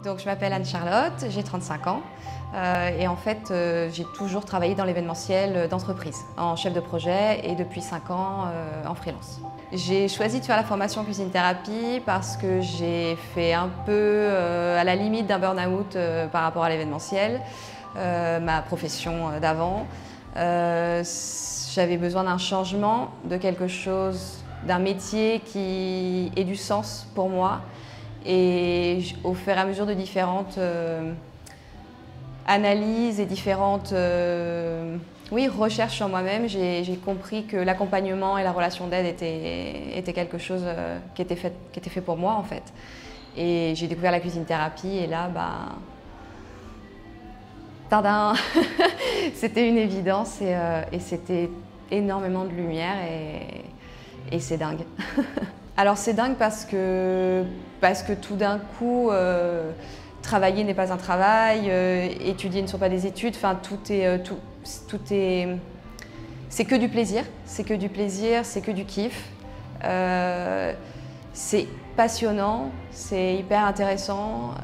Donc je m'appelle Anne-Charlotte, j'ai 35 ans et en fait j'ai toujours travaillé dans l'événementiel d'entreprise, en chef de projet et depuis 5 ans en freelance. J'ai choisi de faire la formation cuisine thérapie parce que j'ai fait un peu à la limite d'un burn-out par rapport à l'événementiel, ma profession d'avant. J'avais besoin d'un changement, de quelque chose, d'un métier qui ait du sens pour moi. Et au fur et à mesure de différentes analyses et différentes recherches sur moi-même, j'ai compris que l'accompagnement et la relation d'aide était quelque chose qui était fait pour moi en fait. Et j'ai découvert la cuisine thérapie et là, tadam, c'était une évidence et c'était énormément de lumière et c'est dingue. Alors c'est dingue parce que tout d'un coup, travailler n'est pas un travail, étudier ne sont pas des études, enfin c'est que du plaisir, c'est que du plaisir, c'est que du kiff. C'est passionnant, c'est hyper intéressant,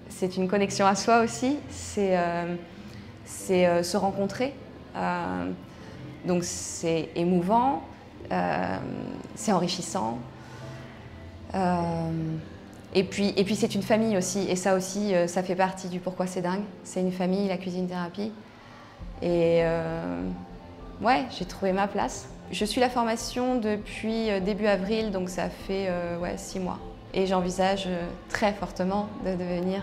c'est une connexion à soi aussi, c'est se rencontrer, donc c'est émouvant. C'est enrichissant. Et puis c'est une famille aussi. Et ça aussi, ça fait partie du pourquoi c'est dingue. C'est une famille, la cuisine thérapie. Et ouais, j'ai trouvé ma place. Je suis la formation depuis début avril, donc ça fait 6 mois. Et j'envisage très fortement de devenir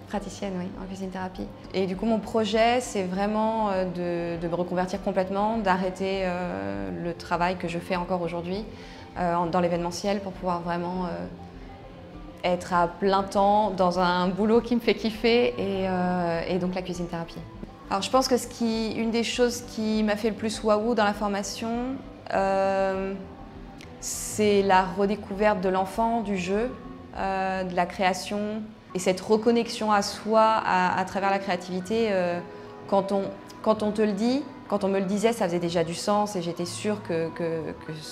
praticienne en cuisine thérapie. Et du coup, mon projet, c'est vraiment de me reconvertir complètement, d'arrêter le travail que je fais encore aujourd'hui dans l'événementiel pour pouvoir vraiment être à plein temps dans un boulot qui me fait kiffer et donc la cuisine thérapie. Alors je pense que une des choses qui m'a fait le plus waouh dans la formation, c'est la redécouverte de l'enfant, du jeu, de la création et cette reconnexion à soi à travers la créativité. Quand on te le dit, quand on me le disait, ça faisait déjà du sens et j'étais sûre que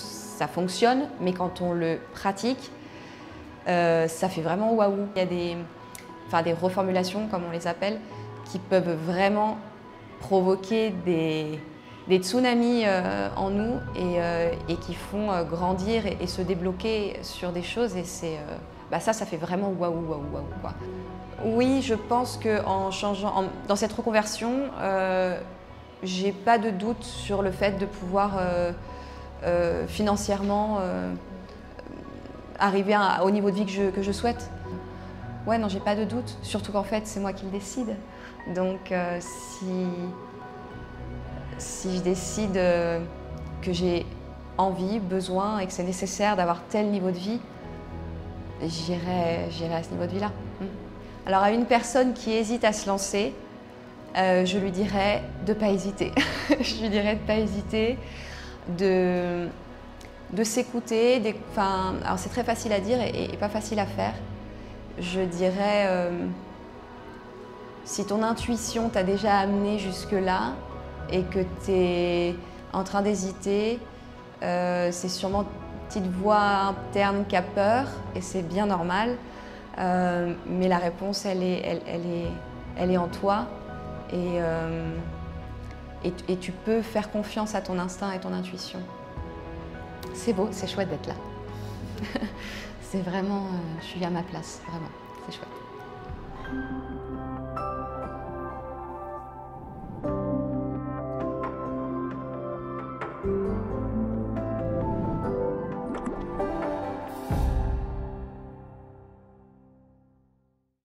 ça fonctionne, mais quand on le pratique, ça fait vraiment waouh. Il y a des reformulations, comme on les appelle, qui peuvent vraiment provoquer des tsunamis en nous et qui font grandir et se débloquer sur des choses et c'est ça fait vraiment waouh quoi. Oui, je pense qu'en changeant, dans cette reconversion, j'ai pas de doute sur le fait de pouvoir financièrement arriver au niveau de vie que je souhaite. Ouais, non, j'ai pas de doute, surtout qu'en fait c'est moi qui le décide. Donc si je décide que j'ai envie, besoin et que c'est nécessaire d'avoir tel niveau de vie, j'irai à ce niveau de vie-là. Alors à une personne qui hésite à se lancer, je lui dirais de ne pas hésiter. Je lui dirais de ne pas hésiter, de s'écouter. Alors c'est très facile à dire et pas facile à faire. Je dirais, si ton intuition t'a déjà amené jusque-là, et que tu es en train d'hésiter, c'est sûrement une petite voix interne qui a peur et c'est bien normal, mais la réponse elle est en toi et tu peux faire confiance à ton instinct et ton intuition. C'est beau, c'est chouette d'être là. C'est vraiment, je suis à ma place, vraiment, c'est chouette.